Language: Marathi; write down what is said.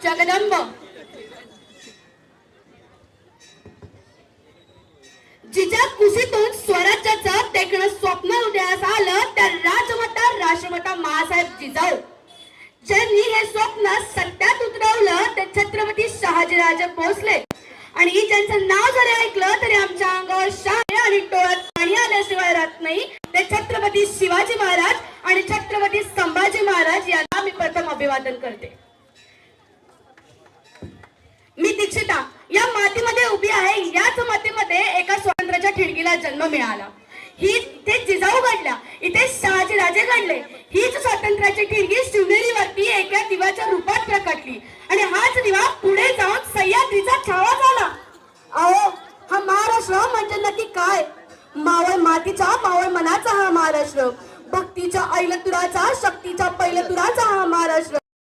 जगदंब जिच्या कुशीतून स्वराज्याचं देखणं स्वप्न उदयास आलं त्या राजमाता राष्ट्रमाता मासाहेब जिजाऊ ज्यांनी हे स्वप्न सत्यात उतरवलं ते छत्रपती शहाजीराजे भोसले आणि ज्यांचं नाव जरी ऐकलं तरी आमच्या अंगावर शान आणि डोळ्यात पाणी आल्याशिवाय राहत नाही ते छत्रपती शिवाजी महाराज आणि छत्रपती संभाजी महाराज यांना मी प्रथम अभिवादन करते। मी दीक्षिता या मातीमध्ये उभी आहे। याच मातीमध्ये एका स्वातंत्र्याच्या खिडकीला जन्म मिळाला। ही इथे जिजाऊ घडल्या, इथे शहाजीराजे घडले। हीच स्वातंत्र्याची खिडकी शिवनेरीवरती एका दिव्याच्या रूपात प्रकटली